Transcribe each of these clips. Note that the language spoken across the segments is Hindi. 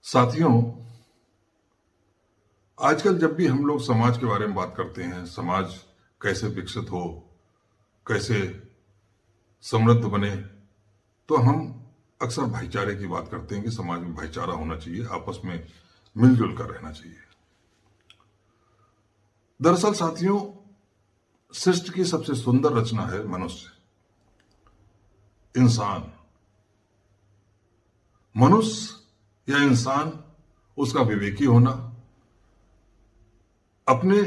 साथियों, आजकल जब भी हम लोग समाज के बारे में बात करते हैं, समाज कैसे विकसित हो, कैसे समृद्ध बने, तो हम अक्सर भाईचारे की बात करते हैं कि समाज में भाईचारा होना चाहिए, आपस में मिलजुल कर रहना चाहिए। दरअसल साथियों, सृष्टि की सबसे सुंदर रचना है मनुष्य, इंसान। मनुष्य या इंसान, उसका विवेकी होना, अपने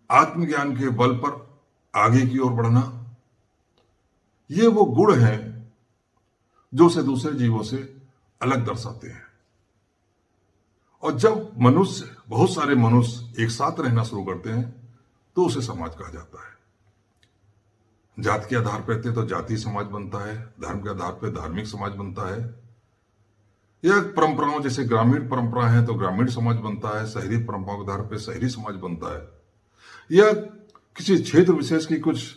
आत्मज्ञान के बल पर आगे की ओर बढ़ना, ये वो गुण हैं जो उसे दूसरे जीवों से अलग दर्शाते हैं। और जब बहुत सारे मनुष्य एक साथ रहना शुरू करते हैं तो उसे समाज कहा जाता है। जात के आधार पर तो जातीय समाज बनता है, धर्म के आधार पर धार्मिक समाज बनता है, या परंपराओं जैसे ग्रामीण परंपरा है तो ग्रामीण समाज बनता है, शहरी परंपराओं के आधार पर शहरी समाज बनता है, या किसी क्षेत्र विशेष की कुछ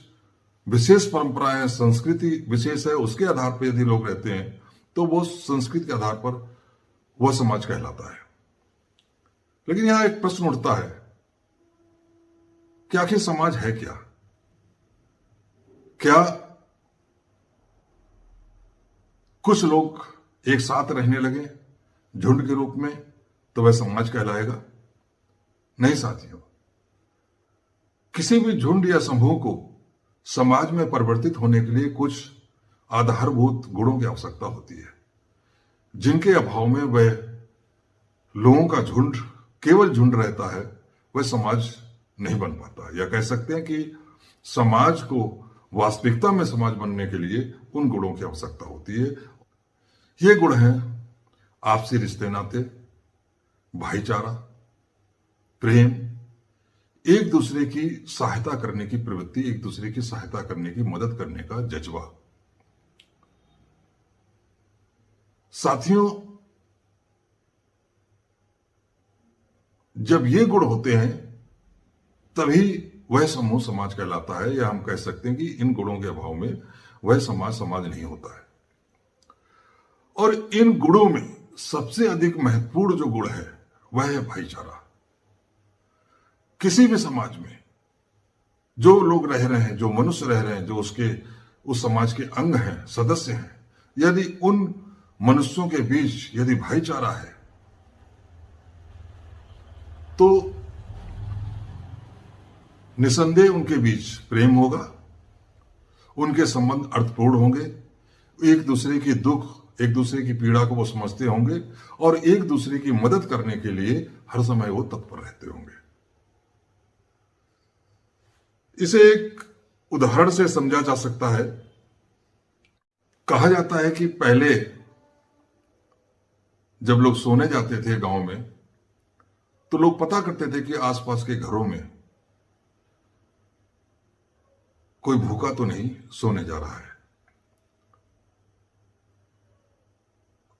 विशेष परंपराएं, संस्कृति विशेष है, उसके आधार पर यदि लोग रहते हैं तो वो संस्कृति के आधार पर वह समाज कहलाता है। लेकिन यहां एक प्रश्न उठता है कि आखिर समाज है क्या? क्या कुछ लोग एक साथ रहने लगे झुंड के रूप में तो वह समाज कहलाएगा? नहीं साथियों, किसी भी झुंड या समूह को समाज में परिवर्तित होने के लिए कुछ आधारभूत गुणों की आवश्यकता होती है, जिनके अभाव में वह लोगों का झुंड केवल झुंड रहता है, वह समाज नहीं बन पाता। या कह सकते हैं कि समाज को वास्तविकता में समाज बनने के लिए उन गुणों की आवश्यकता होती है। ये गुण हैं आपसी रिश्ते नाते, भाईचारा, प्रेम, एक दूसरे की सहायता करने की प्रवृत्ति, एक दूसरे की सहायता करने की, मदद करने का जज्बा। साथियों, जब ये गुण होते हैं तभी वह समूह समाज कहलाता है, या हम कह सकते हैं कि इन गुणों के अभाव में वह समाज समाज नहीं होता है। और इन गुणों में सबसे अधिक महत्वपूर्ण जो गुण है वह है भाईचारा। किसी भी समाज में जो लोग रह रहे हैं, जो मनुष्य रह रहे हैं, जो उस समाज के अंग हैं, सदस्य हैं, यदि उन मनुष्यों के बीच यदि भाईचारा है तो निसंदेह उनके बीच प्रेम होगा, उनके संबंध अर्थपूर्ण होंगे, एक दूसरे की दुख, एक दूसरे की पीड़ा को वो समझते होंगे और एक दूसरे की मदद करने के लिए हर समय वो तत्पर रहते होंगे। इसे एक उदाहरण से समझा जा सकता है। कहा जाता है कि पहले जब लोग सोने जाते थे गांव में तो लोग पता करते थे कि आसपास के घरों में कोई भूखा तो नहीं सोने जा रहा है,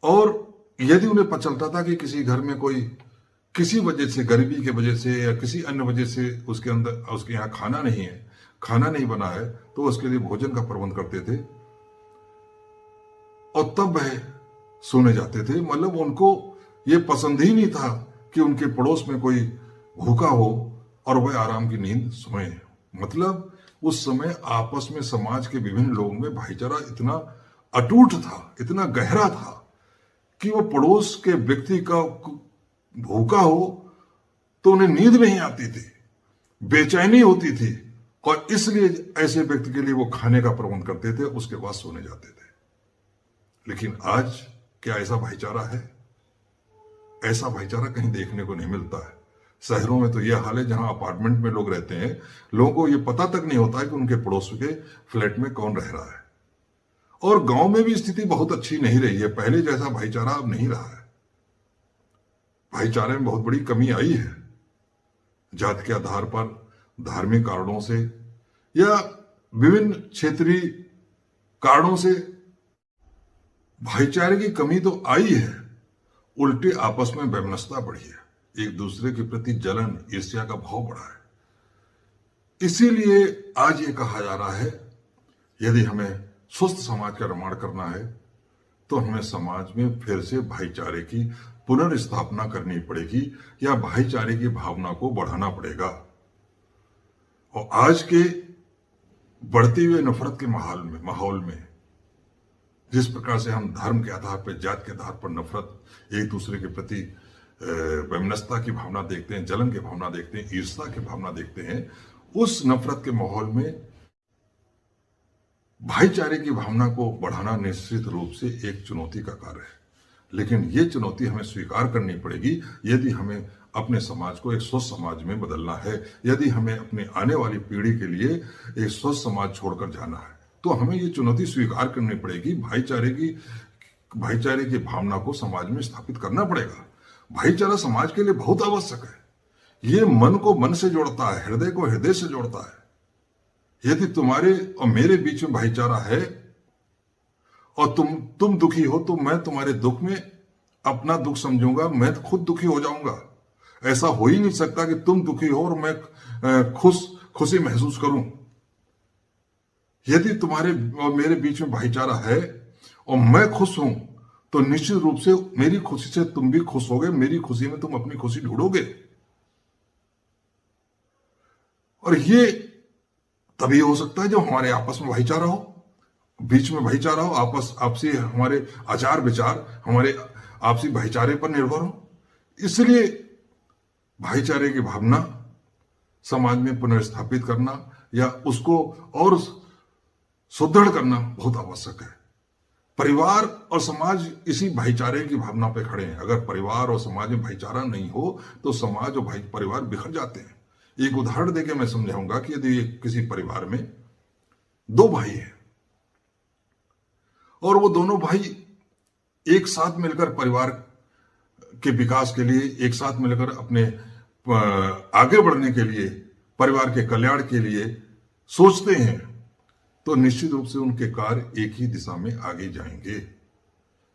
और यदि उन्हें पता चलता था कि किसी घर में कोई किसी वजह से, गरीबी की वजह से या किसी अन्य वजह से उसके यहाँ खाना नहीं है, खाना नहीं बना है, तो उसके लिए भोजन का प्रबंध करते थे और तब वह सोने जाते थे। मतलब उनको ये पसंद ही नहीं था कि उनके पड़ोस में कोई भूखा हो और वह आराम की नींद सोए। मतलब उस समय आपस में समाज के विभिन्न लोगों में भाईचारा इतना अटूट था, इतना गहरा था कि वो पड़ोस के व्यक्ति का भूखा हो तो उन्हें नींद नहीं आती थी, बेचैनी होती थी, और इसलिए ऐसे व्यक्ति के लिए वो खाने का प्रबंध करते थे, उसके बाद सोने जाते थे। लेकिन आज क्या ऐसा भाईचारा है? ऐसा भाईचारा कहीं देखने को नहीं मिलता है। शहरों में तो यह हाल है, जहां अपार्टमेंट में लोग रहते हैं, लोगों को यह पता तक नहीं होता है कि उनके पड़ोस के फ्लैट में कौन रह रहा है। और गांव में भी स्थिति बहुत अच्छी नहीं रही है, पहले जैसा भाईचारा अब नहीं रहा है। भाईचारे में बहुत बड़ी कमी आई है। जात के आधार पर, धार्मिक कारणों से या विभिन्न क्षेत्रीय कारणों से भाईचारे की कमी तो आई है, उल्टे आपस में वैमनस्यता बढ़ी है, एक दूसरे के प्रति जलन, ईर्ष्या का भाव बढ़ा है। इसीलिए आज ये कहा जा रहा है, यदि हमें स्वस्थ समाज का निर्माण करना है तो हमें समाज में फिर से भाईचारे की पुनर्स्थापना करनी पड़ेगी या भाईचारे की भावना को बढ़ाना पड़ेगा। और आज के बढ़ते हुए नफरत के माहौल में जिस प्रकार से हम धर्म के आधार पर, जात के आधार पर नफरत, एक दूसरे के प्रति वैमनस्यता की भावना देखते हैं, जलन की भावना देखते हैं, ईर्ष्या की भावना देखते हैं, उस नफरत के माहौल में भाईचारे की भावना को बढ़ाना निश्चित रूप से एक चुनौती का कार्य है। लेकिन ये चुनौती हमें स्वीकार करनी पड़ेगी यदि हमें अपने समाज को एक स्वस्थ समाज में बदलना है, यदि हमें अपनी आने वाली पीढ़ी के लिए एक स्वस्थ समाज छोड़कर जाना है, तो हमें ये चुनौती स्वीकार करनी पड़ेगी। भाईचारे की भावना को समाज में स्थापित करना पड़ेगा। भाईचारा समाज के लिए बहुत आवश्यक है। ये मन को मन से जोड़ता है, हृदय को हृदय से जोड़ता है। यदि तुम्हारे और मेरे बीच में भाईचारा है और तुम दुखी हो तो मैं तुम्हारे दुख में अपना दुख समझूंगा, मैं खुद दुखी हो जाऊंगा। ऐसा हो ही नहीं सकता कि तुम दुखी हो और मैं खुशी महसूस करूं। यदि तुम्हारे और मेरे बीच में भाईचारा है और मैं खुश हूं तो निश्चित रूप से मेरी खुशी से तुम भी खुश होगे, मेरी खुशी में तुम अपनी खुशी ढूंढोगे। और ये तभी हो सकता है जब हमारे आपस में भाईचारा हो, बीच में भाईचारा हो, आपसी हमारे आचार विचार हमारे आपसी भाईचारे पर निर्भर हो। इसलिए भाईचारे की भावना समाज में पुनर्स्थापित करना या उसको और सुदृढ़ करना बहुत आवश्यक है। परिवार और समाज इसी भाईचारे की भावना पे खड़े हैं। अगर परिवार और समाज में भाईचारा नहीं हो तो समाज और परिवार बिखर जाते हैं। एक उदाहरण देके मैं समझाऊंगा कि यदि किसी परिवार में दो भाई हैं और वो दोनों भाई एक साथ मिलकर परिवार के विकास के लिए, एक साथ मिलकर अपने आगे बढ़ने के लिए, परिवार के कल्याण के लिए सोचते हैं, तो निश्चित रूप से उनके कार्य एक ही दिशा में आगे जाएंगे,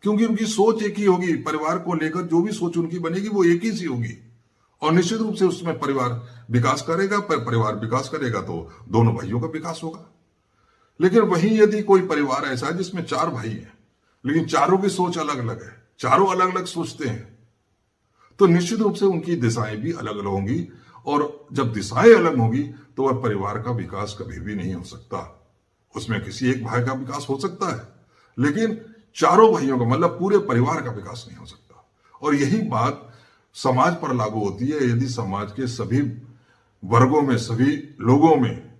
क्योंकि उनकी सोच एक ही होगी। परिवार को लेकर जो भी सोच उनकी बनेगी वो एक ही सी होगी और निश्चित रूप से उसमें परिवार विकास करेगा। परिवार विकास करेगा तो दोनों भाइयों का विकास होगा। लेकिन वहीं यदि कोई परिवार ऐसा है जिसमें चार भाई हैं लेकिन चारों की सोच अलग अलग है, चारों अलग अलग सोचते हैं, तो निश्चित रूप से उनकी दिशाएं भी अलग अलग होंगी। और जब दिशाएं अलग होंगी तो वह परिवार का विकास कभी भी नहीं हो सकता। उसमें किसी एक भाई का विकास हो सकता है लेकिन चारों भाइयों का मतलब पूरे परिवार का विकास नहीं हो सकता। और यही बात समाज पर लागू होती है। यदि समाज के सभी वर्गों में, सभी लोगों में,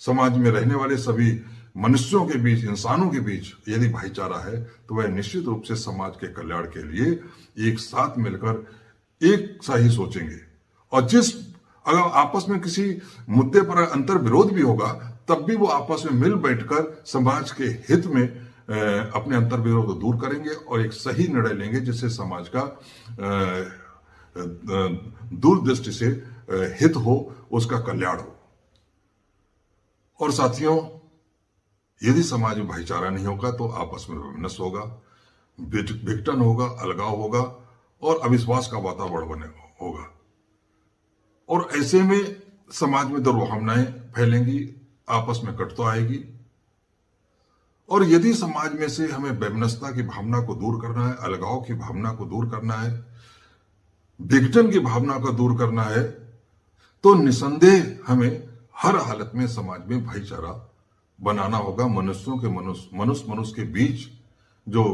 समाज में रहने वाले सभी मनुष्यों के बीच, इंसानों के बीच यदि भाईचारा है तो वह निश्चित रूप से समाज के कल्याण के लिए एक साथ मिलकर एक सा ही सोचेंगे। और अगर आपस में किसी मुद्दे पर अंतर विरोध भी होगा तब भी वो आपस में मिल बैठकर समाज के हित में अपने अंतर विरोध को दूर करेंगे और एक सही निर्णय लेंगे जिससे समाज का दूरदृष्टि से हित हो, उसका कल्याण हो। और साथियों, यदि समाज में भाईचारा नहीं होगा तो आपस में वैमनस्य होगा, विघटन होगा, अलगाव होगा और अविश्वास का वातावरण होगा। और ऐसे में समाज में दुर्भावनाएं फैलेंगी, आपस में कटुता आएगी। और यदि समाज में से हमें वैमनस्यता की भावना को दूर करना है, अलगाव की भावना को दूर करना है, विघटन की भावना को दूर करना है, तो निसंदेह हमें हर हालत में समाज में भाईचारा बनाना होगा। मनुष्यों के मनुष्य के बीच जो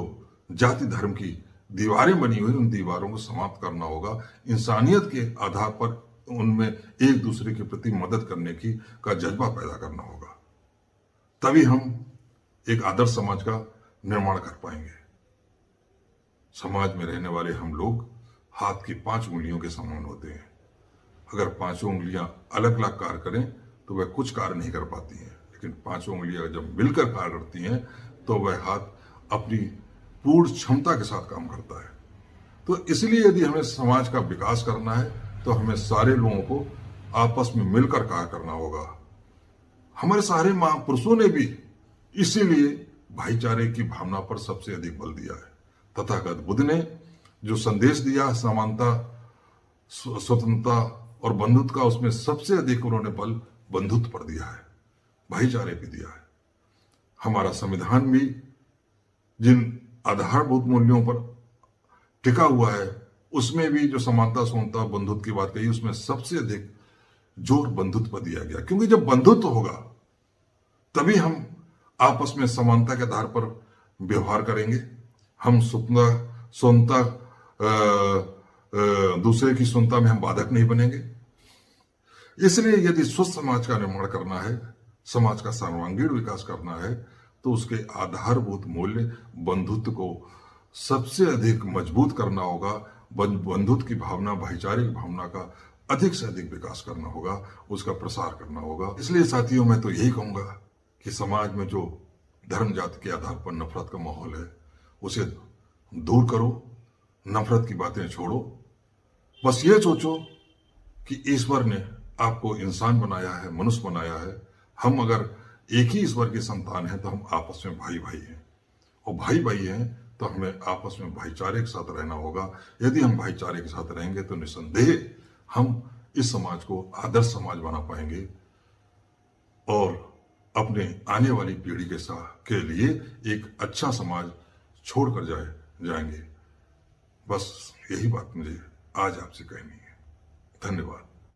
जाति धर्म की दीवारें बनी हुई, उन दीवारों को समाप्त करना होगा। इंसानियत के आधार पर उनमें एक दूसरे के प्रति मदद करने का जज्बा पैदा करना होगा। तभी हम एक आदर्श समाज का निर्माण कर पाएंगे। समाज में रहने वाले हम लोग हाथ की 5 उंगलियों के समान होते हैं। अगर 5 उंगलियां अलग अलग कार्य करें तो वह कुछ कार्य नहीं कर पाती हैं, लेकिन 5 उंगलियां जब मिलकर कार्य करती हैं तो वह हाथ अपनी पूर्ण क्षमता के साथ काम करता है। तो इसलिए यदि हमें समाज का विकास करना है तो हमें सारे लोगों को आपस में मिलकर कार्य करना होगा। हमारे सारे महापुरुषों ने भी इसीलिए भाईचारे की भावना पर सबसे अधिक बल दिया है। तथागत बुद्ध ने जो संदेश दिया समानता, स्वतंत्रता और बंधुत्व का, उसमें सबसे अधिक उन्होंने बल बंधुत्व पर दिया है, भाईचारे पे दिया है। हमारा संविधान भी जिन आधारभूत मूल्यों पर टिका हुआ है, उसमें भी जो समानता समानता बंधुत्व की बात कही, उसमें सबसे अधिक जोर बंधुत्व पर दिया गया, क्योंकि जब बंधुत्व होगा तभी हम आपस में समानता के आधार पर व्यवहार करेंगे। हम स्वतंत्रता दूसरे की स्वतंत्रता में हम बाधक नहीं बनेंगे। इसलिए यदि स्वस्थ समाज का निर्माण करना है, समाज का सर्वांगीण विकास करना है, तो उसके आधारभूत मूल्य बंधुत्व को सबसे अधिक मजबूत करना होगा। बंधुत्व की भावना, भाईचारे की भावना का अधिक से अधिक विकास करना होगा, उसका प्रसार करना होगा। इसलिए साथियों, मैं तो यही कहूंगा कि समाज में जो धर्म जाति के आधार पर नफरत का माहौल है, उसे दूर करो, नफरत की बातें छोड़ो। बस ये सोचो कि ईश्वर ने आपको इंसान बनाया है, मनुष्य बनाया है। हम अगर एक ही ईश्वर के संतान हैं तो हम आपस में भाई भाई हैं, और भाई भाई हैं तो हमें आपस में भाईचारे के साथ रहना होगा। यदि हम भाईचारे के साथ रहेंगे तो निसंदेह हम इस समाज को आदर्श समाज बना पाएंगे और अपने आने वाली पीढ़ी के लिए एक अच्छा समाज छोड़कर जाएंगे। बस यही बात मुझे आज आपसे कहनी है। धन्यवाद।